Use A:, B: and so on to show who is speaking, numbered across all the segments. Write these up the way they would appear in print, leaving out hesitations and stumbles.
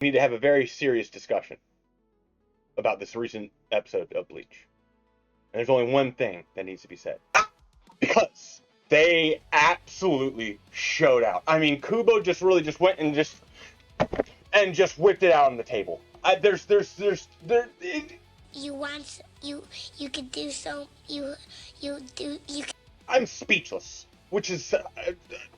A: We need to have a very serious discussion about this recent episode of Bleach. And there's only one thing that needs to be said. Because they absolutely showed out. I mean, Kubo just really just went and just whipped it out on the table.
B: You could do so. You.
A: I'm speechless, which is a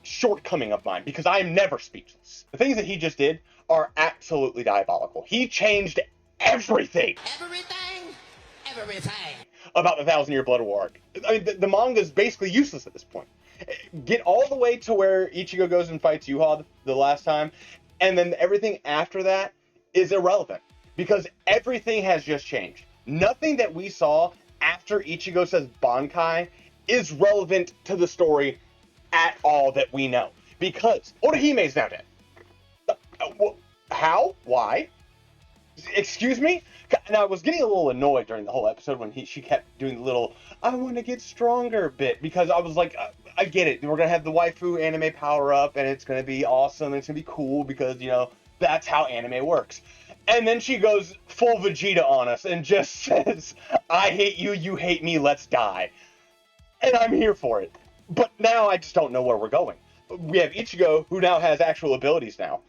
A: shortcoming of mine because I'm never speechless. The things that he just did are absolutely diabolical. He changed everything.
B: Everything.
A: About the 1,000-Year Blood War arc. I mean, the manga is basically useless at this point. Get all the way to where Ichigo goes and fights Yhwach the last time, and then everything after that is irrelevant because everything has just changed. Nothing that we saw after Ichigo says Bankai is relevant to the story at all that we know because Otohime's now dead. How? Why? Excuse me? And I was getting a little annoyed during the whole episode when she kept doing the little "I want to get stronger" bit because I was like, I get it. We're gonna have the waifu anime power up, and it's gonna be awesome. And it's gonna be cool because that's how anime works. And then she goes full Vegeta on us and just says, "I hate you, you hate me, let's die." And I'm here for it. But now I just don't know where we're going. We have Ichigo, who now has actual abilities now,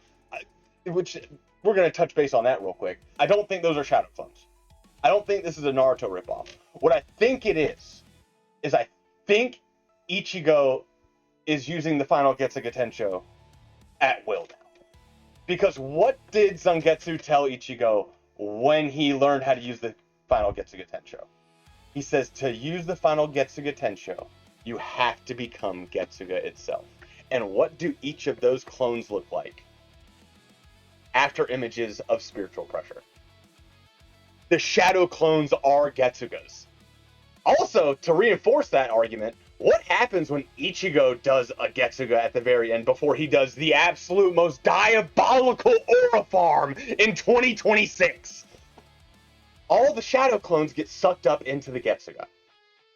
A: which. We're going to touch base on that real quick. I don't think those are shadow clones. I don't think this is a Naruto ripoff. What I think it is I think Ichigo is using the final Getsuga Tensho at will now. Because what did Zangetsu tell Ichigo when he learned how to use the final Getsuga Tensho? He says to use the final Getsuga Tensho, you have to become Getsuga itself. And what do each of those clones look like? After images of spiritual pressure. The shadow clones are Getsugas. Also, to reinforce that argument, what happens when Ichigo does a Getsuga at the very end before he does the absolute most diabolical aura farm in 2026? All the shadow clones get sucked up into the Getsuga.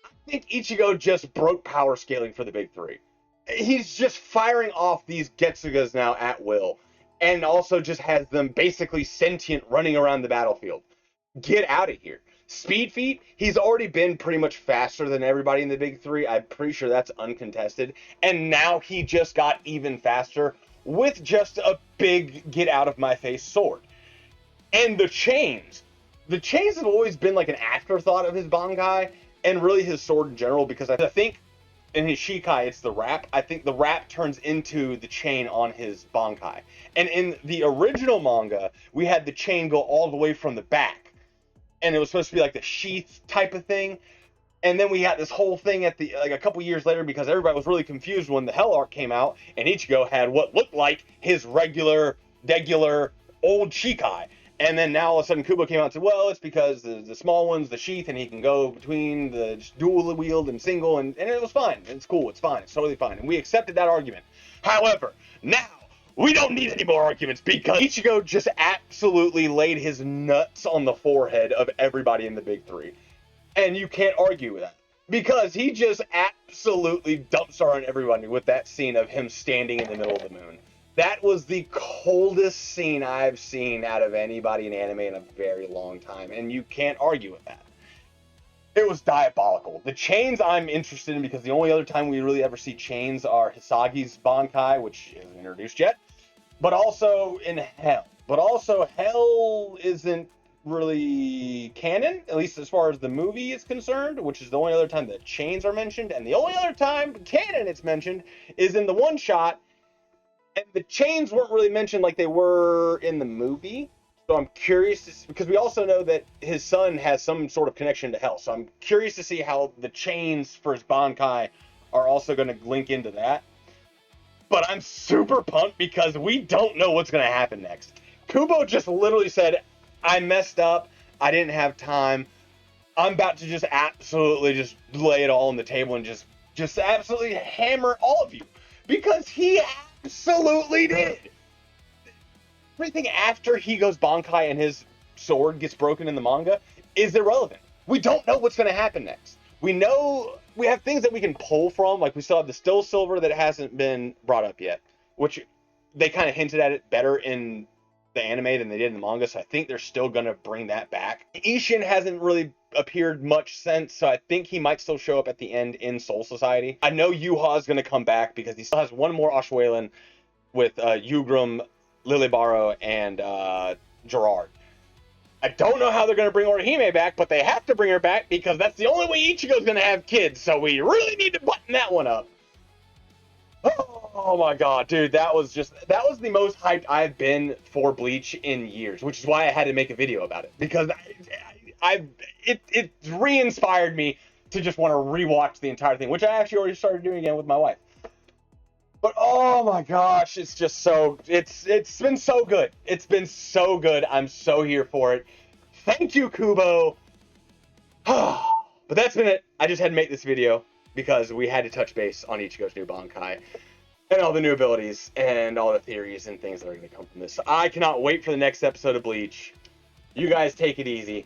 A: I think Ichigo just broke power scaling for the big three. He's just firing off these Getsugas now at will. And also just has them basically sentient running around the battlefield. Get out of here. Speed feat, he's already been pretty much faster than everybody in the big three. I'm pretty sure that's uncontested. And now he just got even faster with just a big get out of my face sword. And the chains. The chains have always been like an afterthought of his Bankai and really his sword in general because I think in his Shikai, it's the wrap. I think the wrap turns into the chain on his Bankai. And in the original manga, we had the chain go all the way from the back. And it was supposed to be like the sheath type of thing. And then we had this whole thing at a couple years later because everybody was really confused when the Hell Arc came out. And Ichigo had what looked like his regular old Shikai. And then now all of a sudden Kubo came out and said, well, it's because the small one's the sheath and he can go between the dual wield and single. And it was fine. It's cool. It's fine. It's totally fine. And we accepted that argument. However, now we don't need any more arguments because Ichigo just absolutely laid his nuts on the forehead of everybody in the big three. And you can't argue with that because he just absolutely dumpstar on everybody with that scene of him standing in the middle of the moon. That was the coldest scene I've seen out of anybody in anime in a very long time, and you can't argue with that. It was diabolical. The chains I'm interested in because the only other time we really ever see chains are Hisagi's Bankai, which isn't introduced yet, but also in Hell. But also Hell isn't really canon, at least as far as the movie is concerned, which is the only other time that chains are mentioned, and the only other time canon it's mentioned is in the one-shot. And the chains weren't really mentioned like they were in the movie. So I'm curious because we also know that his son has some sort of connection to Hell. So I'm curious to see how the chains for his Bankai are also going to link into that. But I'm super pumped because we don't know what's going to happen next. Kubo just literally said, I messed up. I didn't have time. I'm about to just absolutely just lay it all on the table and just absolutely hammer all of you. Because he absolutely did. Everything after he goes Bankai and his sword gets broken in the manga is irrelevant. We don't know what's going to happen next. We know we have things that we can pull from, like we still have the Still Silver that hasn't been brought up yet, which they kind of hinted at it better in the anime than they did in the manga, so I think they're still gonna bring that back. Ishin hasn't really appeared much since, so I think he might still show up at the end in Soul Society. I know Yhwach is gonna come back because he still has one more Ashwaulan with Ugrim, Lilibaro, and Gerard. I don't know how they're going to bring Orihime back, but they have to bring her back because that's the only way Ichigo's going to have kids, so we really need to button that one up. Oh my god, dude, that was the most hyped I've been for Bleach in years, which is why I had to make a video about it, because it re-inspired me to just want to rewatch the entire thing, which I actually already started doing again with my wife. But oh my gosh, it's just so it's been so good. It's been so good. I'm so here for it. Thank you, Kubo. But that's been it. I just had to make this video because we had to touch base on Ichigo's new Bankai and all the new abilities and all the theories and things that are going to come from this. So I cannot wait for the next episode of Bleach. You guys take it easy.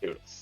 A: Doodles.